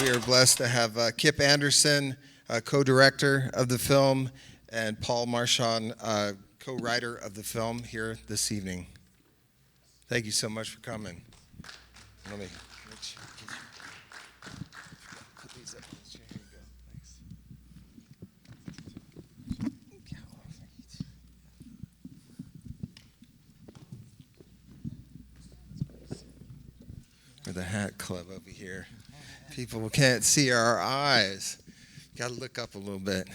We are blessed to have Kip Andersen, co-director of the film, and Paul Marchand, co-writer of the film, here this evening. Thank you so much for coming. Let me put these up on the chair. Here you go. Thanks. We're the Hat Club over here. People can't see our eyes. Got to look up a little bit.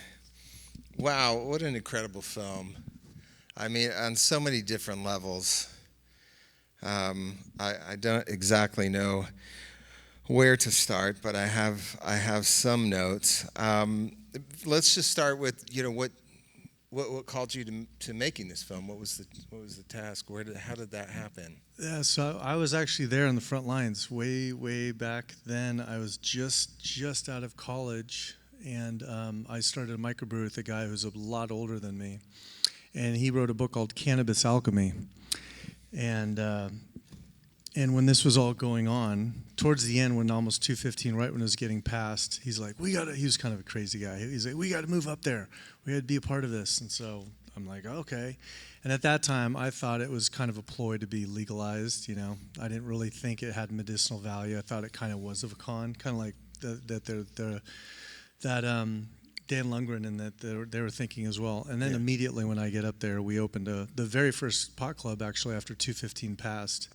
Wow, what an incredible film. I mean, on so many different levels. I don't exactly know where to start, but I have some notes. Let's just start with, what called you to making this film? What was the task? How did that happen? Yeah, so I was actually there in the front lines way back then. I was just out of college, and I started a microbrewery with a guy who's a lot older than me, and he wrote a book called Cannabis Alchemy. And when this was all going on, towards the end, when almost 2:15, right when it was getting passed, he's like, he was kind of a crazy guy. He's like, we got to move up there. We had to be a part of this. And so I'm like, okay. And at that time, I thought it was kind of a ploy to be legalized. I didn't really think it had medicinal value. I thought it kind of was of a con, kind of like that Dan Lundgren and that they were thinking as well. And then immediately when I get up there, we opened the very first pot club actually after 2:15 passed,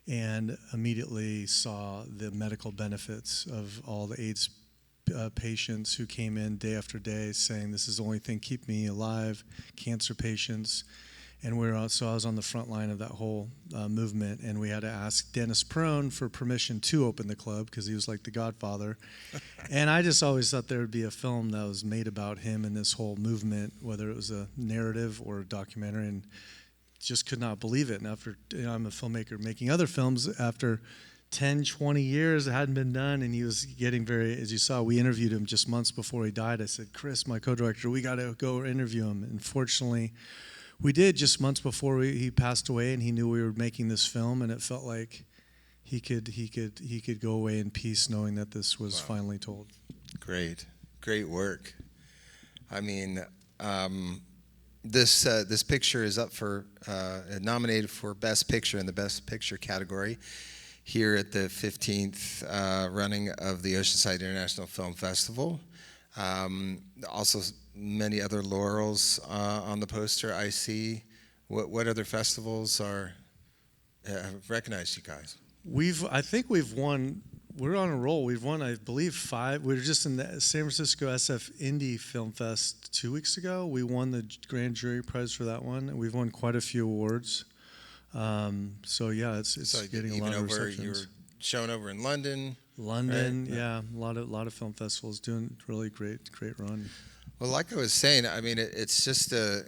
and immediately saw the medical benefits of all the AIDS patients who came in day after day saying this is the only thing keep me alive, cancer patients. And so I was on the front line of that whole movement, and we had to ask Dennis Perone for permission to open the club because he was like the godfather. And I just always thought there would be a film that was made about him and this whole movement, whether it was a narrative or a documentary, and just could not believe it. And after I'm a filmmaker making other films, after 10, 20 years it hadn't been done, and he was getting as you saw, we interviewed him just months before he died. I said, Chris, my co-director, we got to go interview him. And fortunately, we did just months before he passed away, and he knew we were making this film, and it felt like he could go away in peace knowing that this was finally told. Great work. I mean, this picture is up for nominated for Best Picture in the Best Picture category here at the 15th running of the Oceanside Intl Film Festival. Also, many other laurels on the poster I see. What other festivals have recognized you guys? I think we've won. We're on a roll. We've won, I believe, 5. We were just in the San Francisco SF Indie Film Fest 2 weeks ago. We won the grand jury prize for that one, and we've won quite a few awards. So yeah, it's getting a lot of receptions. You were shown over in London. London, right? Yeah, a lot of film festivals doing really great run. Well, like I was saying, I mean, it's just I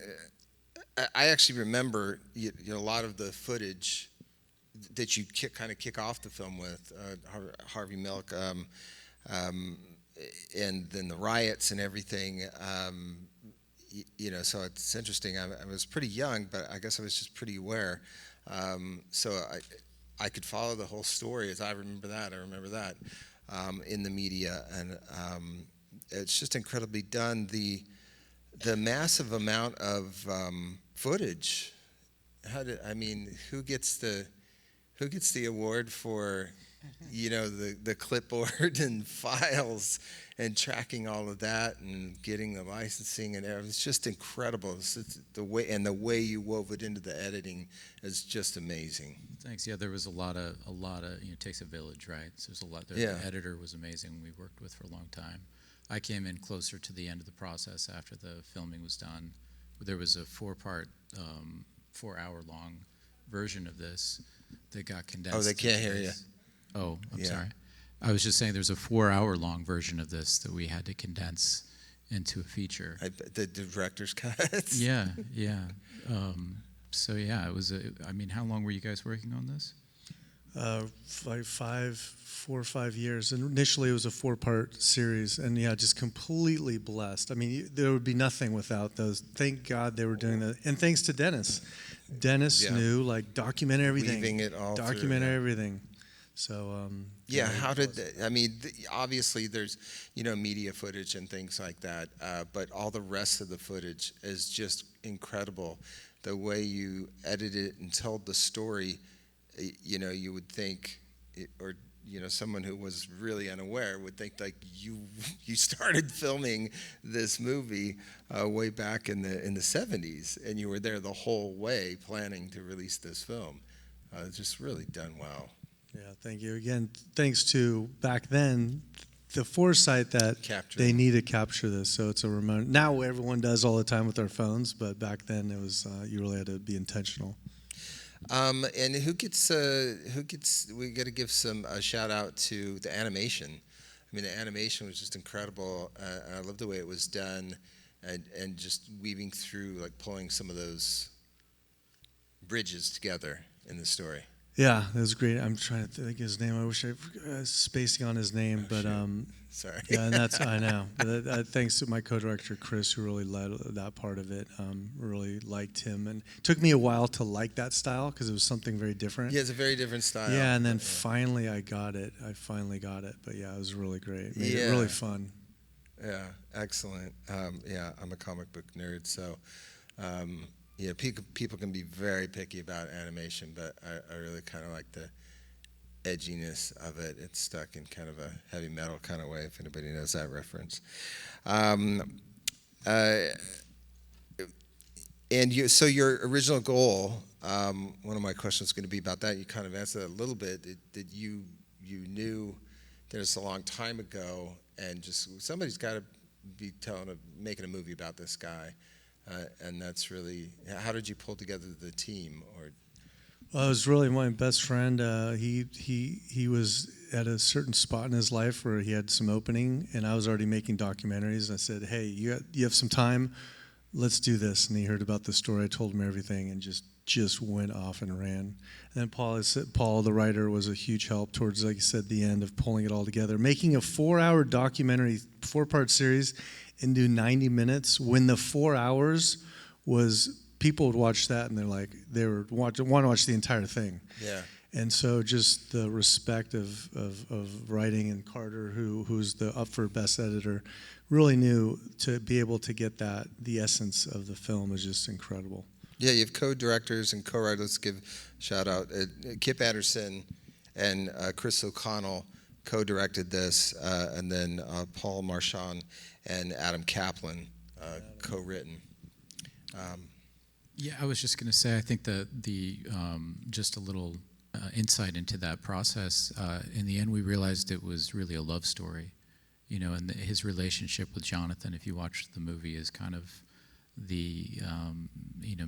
actually remember a lot of the footage that you kind of kick off the film with, Harvey Milk, and then the riots and everything. So it's interesting. I was pretty young, but I guess I was just pretty aware. So I could follow the whole story as I remember that in the media, and it's just incredibly done. The massive amount of footage. Who gets the award for the clipboard and files and tracking all of that and getting the licensing and everything? It's just incredible. It's the way you wove it into the editing is just amazing. Thanks. Yeah, there was a lot of it takes a village, right? So there's a lot there. Yeah. The editor was amazing. We worked with for a long time. I came in closer to the end of the process after the filming was done. There was a 4-part, 4-hour-long version of this that got condensed. Oh, they can't hear you. Oh, I'm sorry. I was just saying there's a 4-hour-long version of this that we had to condense into a feature. The director's cut. Yeah. So yeah, it was. How long were you guys working on this? Like 4 or 5 years. And initially, it was a 4-part series, and just completely blessed. There would be nothing without those. Thank God they were doing that, and thanks to Dennis. Dennis knew, document everything. Weaving it all document through, everything. So Yeah, how did, plus- I mean, obviously there's, media footage and things like that, but all the rest of the footage is just incredible. The way you edited and told the story, you would think, or, someone who was really unaware would think like you started filming this movie way back in the 70s, and you were there the whole way planning to release this film. It's just really done well. Yeah, thank you. Again, thanks to back then, the foresight that Capturing. they need to capture this. So it's a remote. Now everyone does all the time with their phones, but back then it was you really had to be intentional. And who gets? We got to give some shout out to the animation. I mean, the animation was just incredible. And I love the way it was done, and just weaving through, like pulling some of those bridges together in the story. Yeah, that was great. I'm trying to think of his name. I wish I was spacing on his name, but Sorry. yeah, and that's I know. But thanks to my co-director Chris, who really led that part of it. Really liked him, and it took me a while to like that style because it was something very different. Yeah, it's a very different style. Yeah, and then finally I got it. But yeah, it was really great. Made it Yeah. really fun. Yeah, excellent. Yeah, I'm a comic book nerd, so people can be very picky about animation, but I really kind of like the edginess of it. It's stuck in kind of a heavy metal kind of way, if anybody knows that reference. So your original goal, one of my questions is going to be about that. You kind of answered that a little bit. That you knew that it's a long time ago, and just somebody's got to be making a movie about this guy, and that's really. How did you pull together the team? Or Well, it was really my best friend. He was at a certain spot in his life where he had some opening, and I was already making documentaries. I said, "Hey, you have some time? Let's do this." And he heard about the story. I told him everything, and just went off and ran. And then Paul, the writer, was a huge help towards, like you said, the end of pulling it all together, making a 4-hour documentary, 4-part series, into 90 minutes. When the 4 hours was, people would watch that and they want to watch the entire thing. yeah, And so just the respect of writing, and Carter, who's the up for best editor, really knew to be able to get the essence of the film is just incredible. yeah. You have co-directors and co-writers. Let's give a shout out. Kip Andersen and Chris O'Connell co-directed this, and then Paul Marchand and Adam Kaplan co-written. Yeah, I was just going to say, I think the just a little insight into that process. In the end, we realized it was really a love story, and his relationship with Jonathan, if you watch the movie, is kind of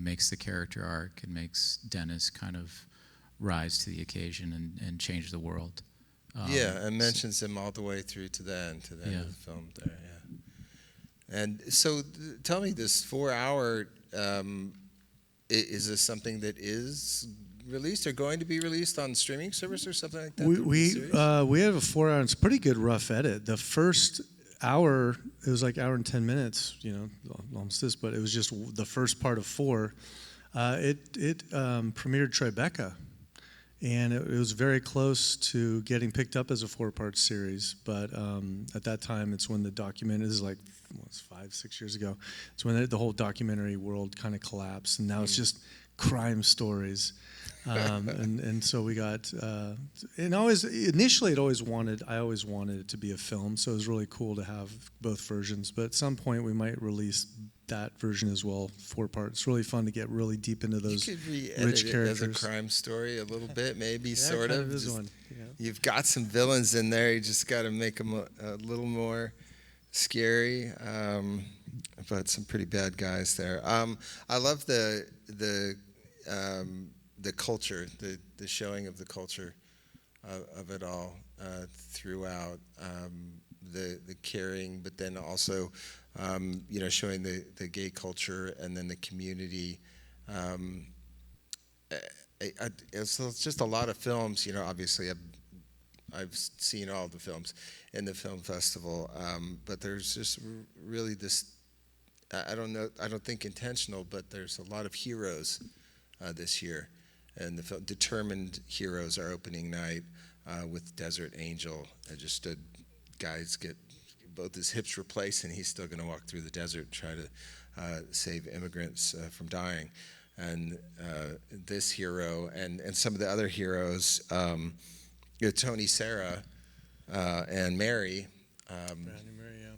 makes the character arc and makes Dennis kind of rise to the occasion and change the world. And mentions him all the way through to the end of the film there, yeah. And so tell me, this 4-hour, is this something that is released or going to be released on streaming service or something like that? We have a 4-hour. It's a pretty good rough edit. The first hour, it was like hour and 10 minutes, almost this, but it was just the first part of 4. It premiered Tribeca, and it was very close to getting picked up as a 4-part series. But at that time, it's when the documentary, this is like 5-6 years ago, it's when the whole documentary world kind of collapsed, and now it's just crime stories. And so we got, and initially I always wanted it to be a film, so it was really cool to have both versions. But at some point we might release that version as well, 4-part. It's really fun to get really deep into those you could re-edit rich it characters. as a crime story a little bit, maybe, Yeah, sort kind of. is Just- one. Yeah. You've got some villains in there. You just got to make them a little more scary, but some pretty bad guys there. I love the culture, the showing of the culture of it all throughout, the caring, but then also showing the gay culture and then the community. It's just a lot of films. Obviously I've seen all the films in the film festival, but there's just really this. I don't think intentional, but there's a lot of heroes this year, and the film, determined heroes are opening night. with Desert Angel. I just stood, guys get both his hips replaced, and he's still going to walk through the desert and try to save immigrants from dying. And this hero and some of the other heroes, Tony, Sarah, and Mary. Mary, yeah.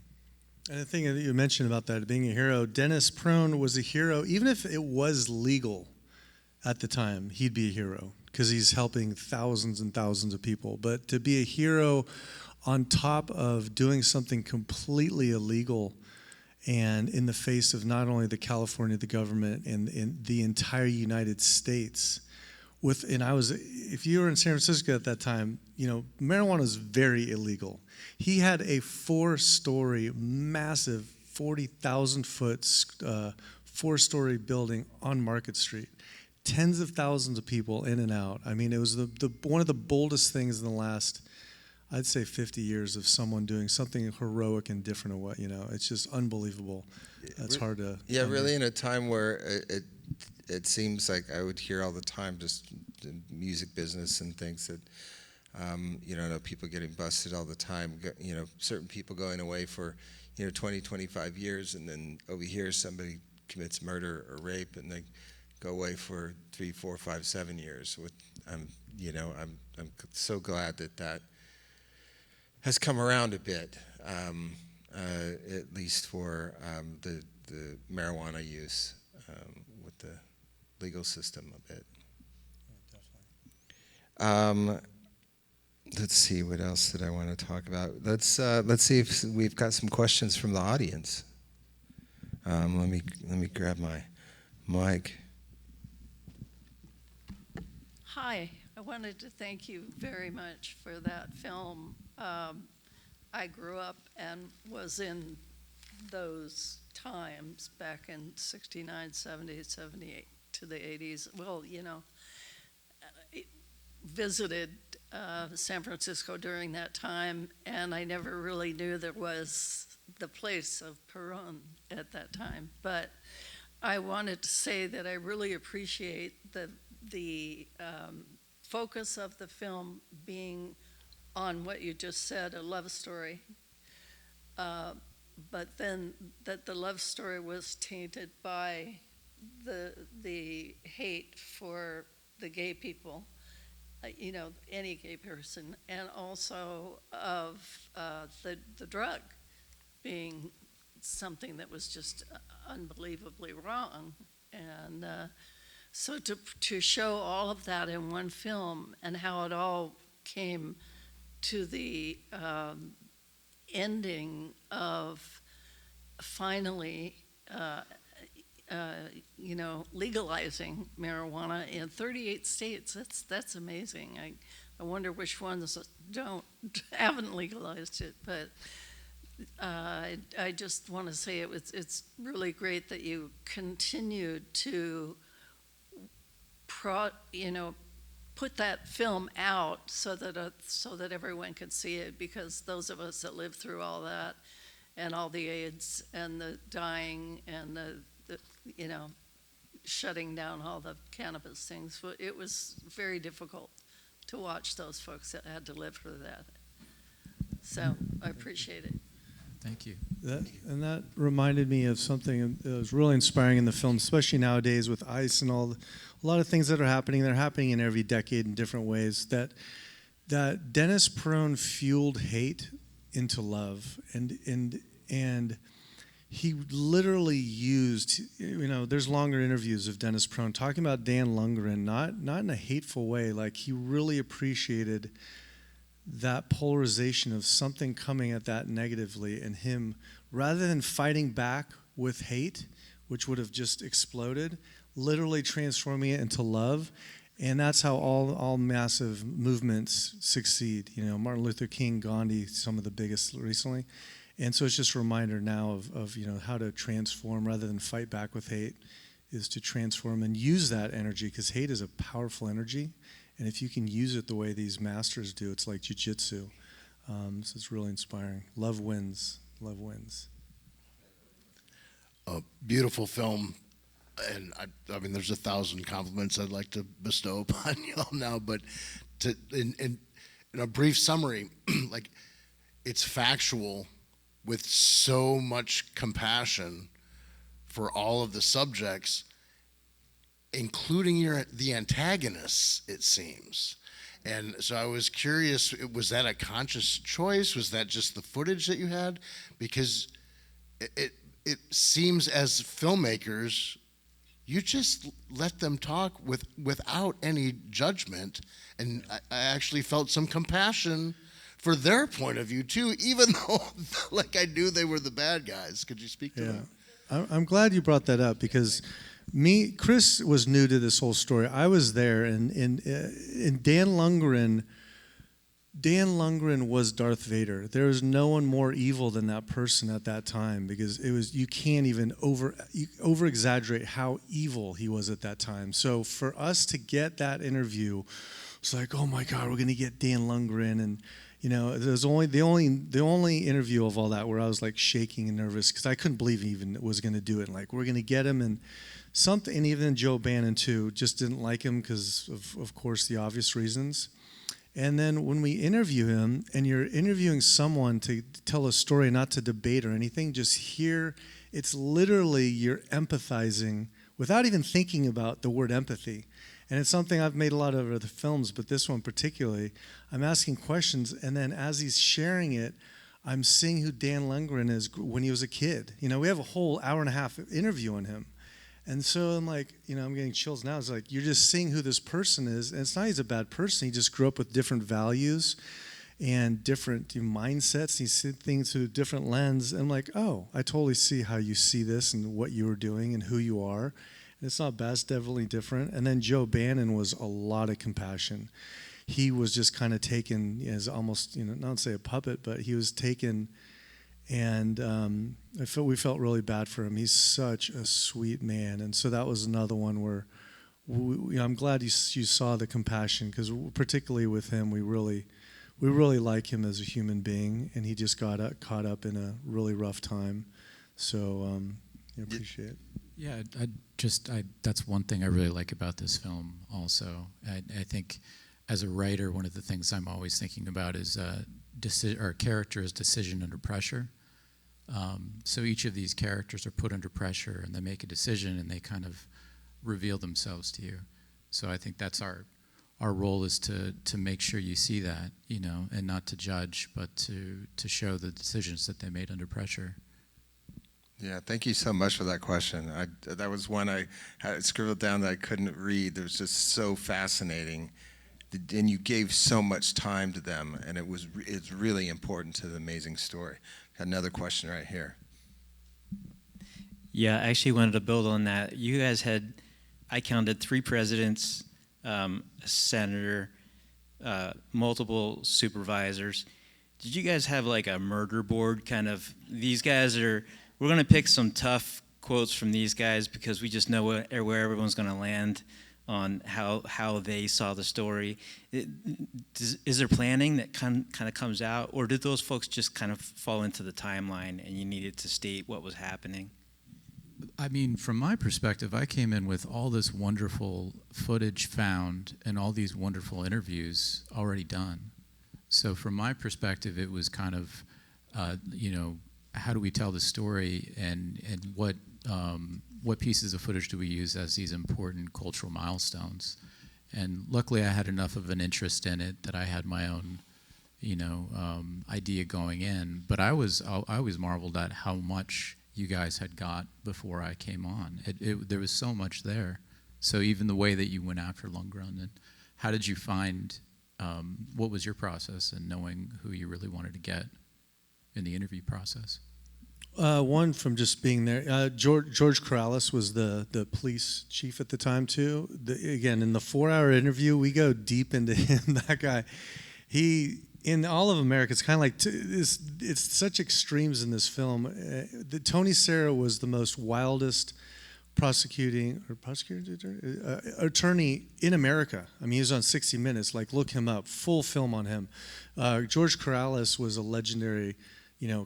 And the thing that you mentioned about that being a hero, Dennis Prone was a hero, even if it was legal at the time, he'd be a hero because he's helping thousands and thousands of people. But to be a hero on top of doing something completely illegal and in the face of not only the California, the government, and the entire United States. If you were in San Francisco at that time, marijuana was very illegal. He had a 4-story, massive, 40,000-foot, 4-story building on Market Street. Tens of thousands of people in and out. I mean, it was one of the boldest things in the last, I'd say, 50 years of someone doing something heroic and different. It's just unbelievable. That's hard to. Yeah, really, in a time where it seems like I would hear all the time, just the music business and things that, people getting busted all the time. Certain people going away for, 20, 25 years, and then over here somebody commits murder or rape, and they go away for 3, 4, 5, 7 years. I'm so glad that has come around a bit, at least for the marijuana use with the legal system a bit. Let's see, what else did I want to talk about? Let's see if we've got some questions from the audience. Let me grab my mic. Hi, I wanted to thank you very much for that film. I grew up and was in those times back in 69, 70, 78 to the 80s. Well, visited San Francisco during that time, and I never really knew there was the place of Perón at that time. But I wanted to say that I really appreciate the focus of the film being on what you just said, a love story, but then that the love story was tainted by the hate for the gay people, any gay person, and also of the drug being something that was just unbelievably wrong. And so to show all of that in one film and how it all came to the ending of finally, legalizing marijuana in 38 states, that's amazing. I wonder which ones haven't legalized it, but I just want to say it's really great that you continued to put that film out so that everyone could see it, because those of us that lived through all that and all the AIDS and the dying and the shutting down all the cannabis things, it was very difficult to watch those folks that had to live through that. So I appreciate it. Thank you. That reminded me of something that was really inspiring in the film, especially nowadays with ICE and a lot of things that are happening. They're happening in every decade in different ways. That Dennis Prone fueled hate into love, and he literally used. There's longer interviews of Dennis Prone talking about Dan Lundgren, not in a hateful way. Like, he really appreciated that polarization of something coming at that negatively, and him, rather than fighting back with hate, which would have just exploded, literally transforming it into love. And that's how all massive movements succeed. Martin Luther King, Gandhi, some of the biggest recently. And so it's just a reminder now of how to transform rather than fight back with hate, is to transform and use that energy, because hate is a powerful energy. And if you can use it the way these masters do, it's like jiu-jitsu. So it's really inspiring. Love wins. Love wins. A beautiful film. And I mean, there's 1,000 compliments I'd like to bestow upon y'all now, but in a brief summary, like it's factual with so much compassion for all of the subjects, including the antagonists, it seems. And so I was curious, was that a conscious choice? Was that just the footage that you had? Because it seems as filmmakers, you just let them talk without any judgment. And I actually felt some compassion for their point of view too, even though like I knew they were the bad guys. Could you speak to that? I'm glad you brought that up because Chris was new to this whole story. I was there, and Dan Lundgren was Darth Vader. There was no one more evil than that person at that time, because you can't even over exaggerate how evil he was at that time. So for us to get that interview, it's like, oh my God, we're gonna get Dan Lundgren, and it was the only interview of all that where I was like shaking and nervous because I couldn't believe he even was gonna do it. And like, we're gonna get him, and even Joe Bannon too just didn't like him because of course the obvious reasons. And then when we interview him, and you're interviewing someone to tell a story, not to debate or anything, just hear, it's literally you're empathizing without even thinking about the word empathy. And it's something I've made a lot of other films, but this one particularly, I'm asking questions, and then as he's sharing it, I'm seeing who Dan Lundgren is when he was a kid. We have a whole hour and a half interview on him. And so I'm like, I'm getting chills now. It's like, you're just seeing who this person is. And it's not he's a bad person. He just grew up with different values and different mindsets. He sees things through a different lens. And I'm like, oh, I totally see how you see this and what you were doing and who you are. And it's not bad, it's definitely different. And then Joe Bannon was a lot of compassion. He was just kind of taken as almost, not to say a puppet, but he was taken. And we felt really bad for him. He's such a sweet man, and so that was another one where I'm glad you saw the compassion, because particularly with him, we really like him as a human being, and he just got caught up in a really rough time. So I appreciate it. Yeah, that's one thing I really like about this film. Also, I think as a writer, one of the things I'm always thinking about is character's decision under pressure. So each of these characters are put under pressure, and they make a decision, and they kind of reveal themselves to you. So I think that's our role, is to make sure you see that, and not to judge, but to show the decisions that they made under pressure. Yeah, thank you so much for that question. That was one I had scribbled down that I couldn't read. It was just so fascinating. And you gave so much time to them, and it's really important to the amazing story. Got another question right here. Yeah, I actually wanted to build on that. You guys I counted 3 presidents, a senator, multiple supervisors. Did you guys have like a murder board kind of, we're going to pick some tough quotes from these guys because we just know where everyone's going to land on how they saw the story? Is there planning that kind of comes out, or did those folks just kind of fall into the timeline and you needed to state what was happening? I mean, from my perspective, I came in with all this wonderful footage found and all these wonderful interviews already done. So from my perspective, it was kind of, how do we tell the story, and what pieces of footage do we use as these important cultural milestones? And luckily I had enough of an interest in it that I had my own, idea going in. But I was marveled at how much you guys had got before I came on. There was so much there. So even the way that you went after Lundgren, and how did you find, what was your process in knowing who you really wanted to get in the interview process? One, from just being there. George Corrales was the police chief at the time too. Again, in the 4-hour interview, we go deep into him. That guy, in all of America, it's kind of like it's such extremes in this film. Tony Serra was the most wildest attorney in America. I mean, he was on 60 Minutes. Like, look him up. Full film on him. George Corrales was a legendary,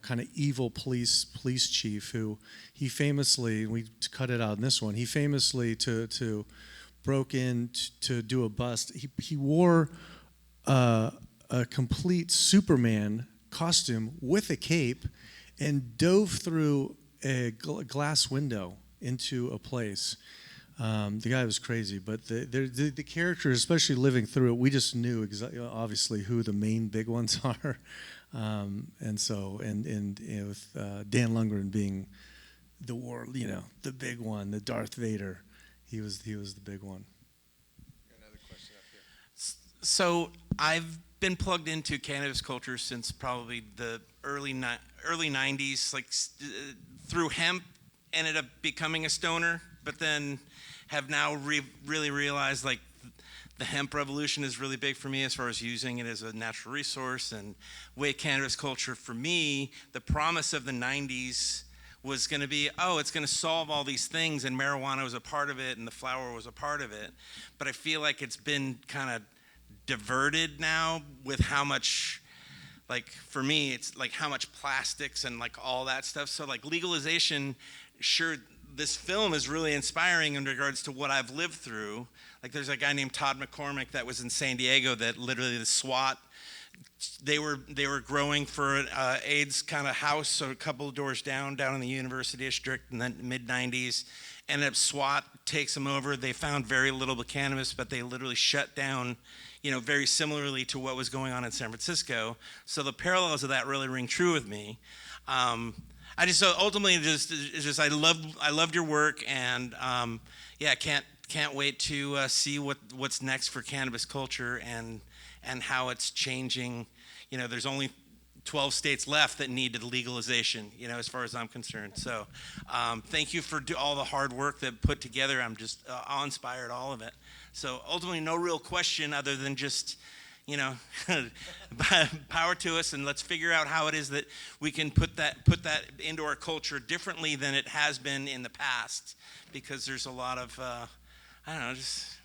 kind of evil police chief who he famously, we cut it out in this one, he famously to broke in to do a bust. He wore a complete Superman costume with a cape and dove through a glass window into a place. The guy was crazy, but the characters, especially living through it, we just knew obviously who the main big ones are, and with Dan Lundgren being the big one, the Darth Vader, he was the big one. Another question up here. So I've been plugged into cannabis culture since probably the early 90s, like through hemp, ended up becoming a stoner, but then have now really realized like the hemp revolution is really big for me as far as using it as a natural resource. And way cannabis culture for me, the promise of the 90s was going to be, it's going to solve all these things, and marijuana was a part of it and the flower was a part of it. But I feel like it's been kind of diverted now with how much, like for me, it's like how much plastics and like all that stuff. So like legalization, sure, this film is really inspiring in regards to what I've lived through. Like there's a guy named Todd McCormick that was in San Diego that literally the SWAT, they were growing for an AIDS kind of house, so a couple of doors down in the University District in the mid-90s. Ended up SWAT takes them over. They found very little cannabis, but they literally shut down, very similarly to what was going on in San Francisco. So the parallels of that really ring true with me. I just I loved your work, and can't wait to see what's next for cannabis culture and how it's changing. There's only 12 states left that need legalization, as far as I'm concerned. So thank you for all the hard work that put together. I'm just awe-inspired, all of it. So ultimately, no real question other than just, power to us, and let's figure out how it is that we can put that into our culture differently than it has been in the past, because there's a lot of, just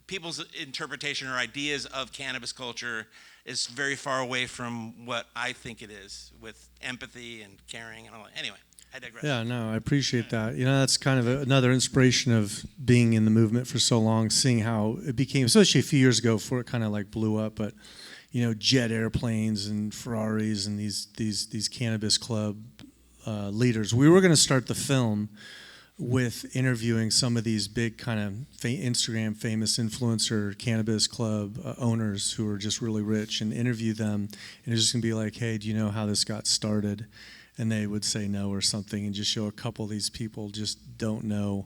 people's interpretation or ideas of cannabis culture is very far away from what I think it is, with empathy and caring and all that. Anyway, I digress. Yeah, no, I appreciate that. That's kind of another inspiration of being in the movement for so long, seeing how it became, especially a few years ago before it kind of like blew up, but jet airplanes and Ferraris and these cannabis club leaders. We were going to start the film with interviewing some of these big kind of Instagram famous influencer cannabis club owners who are just really rich, and interview them, and it's just gonna be like, hey, do you know how this got started? And they would say no or something, and just show a couple of these people just don't know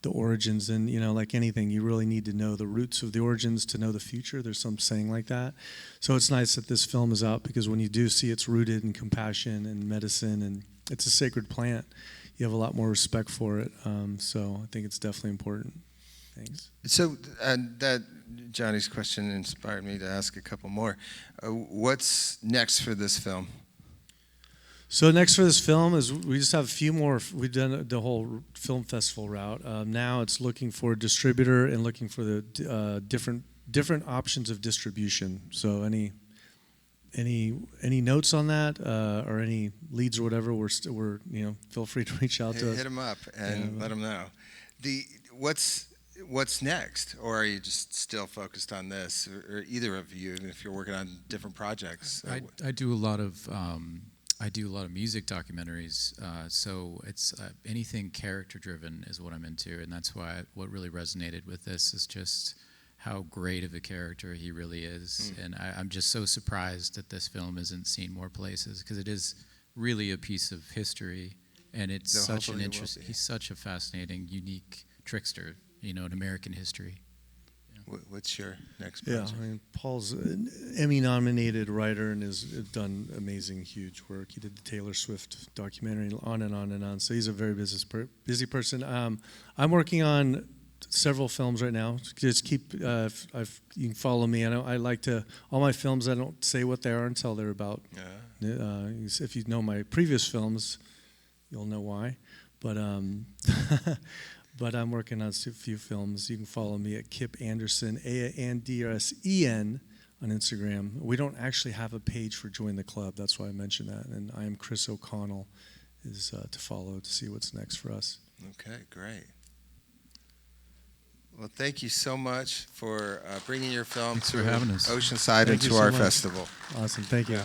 the origins. And like anything, you really need to know the roots of the origins to know the future. There's some saying like that. So it's nice that this film is out, because when you do see it's rooted in compassion and medicine, and it's a sacred plant, you have a lot more respect for it. So I think it's definitely important. Thanks. So that Johnny's question inspired me to ask a couple more. What's next for this film? So next for this film is we just have a few more. We've done the whole film festival route. Now it's looking for a distributor and looking for the different options of distribution. So any notes on that, or any leads or whatever, we're feel free to reach out to us. Hit them up and let them know. What's next, or are you just still focused on this, or either of you, even if you're working on different projects? I do a lot of music documentaries, so it's anything character driven is what I'm into, and that's why what really resonated with this is just how great of a character he really is. And I'm just so surprised that this film isn't seen more places, because it is really a piece of history, and it's such an interesting. He's such a fascinating, unique trickster, in American history. What's your next project? Yeah, Paul's an Emmy-nominated writer and has done amazing, huge work. He did the Taylor Swift documentary, on and on and on. So he's a very busy person. I'm working on several films right now. Just keep, you can follow me. I like to, all my films, I don't say what they are until they're about. If you know my previous films, you'll know why. But but I'm working on a few films. You can follow me at Kip Andersen, Andersen on Instagram. We don't actually have a page for Join the Club. That's why I mentioned that. And I am Chris O'Connell is to follow to see what's next for us. Okay, great. Well, thank you so much for bringing your film Thanks to for having us. Oceanside Thank you into so our much. festival. Awesome. Thank you. Yeah.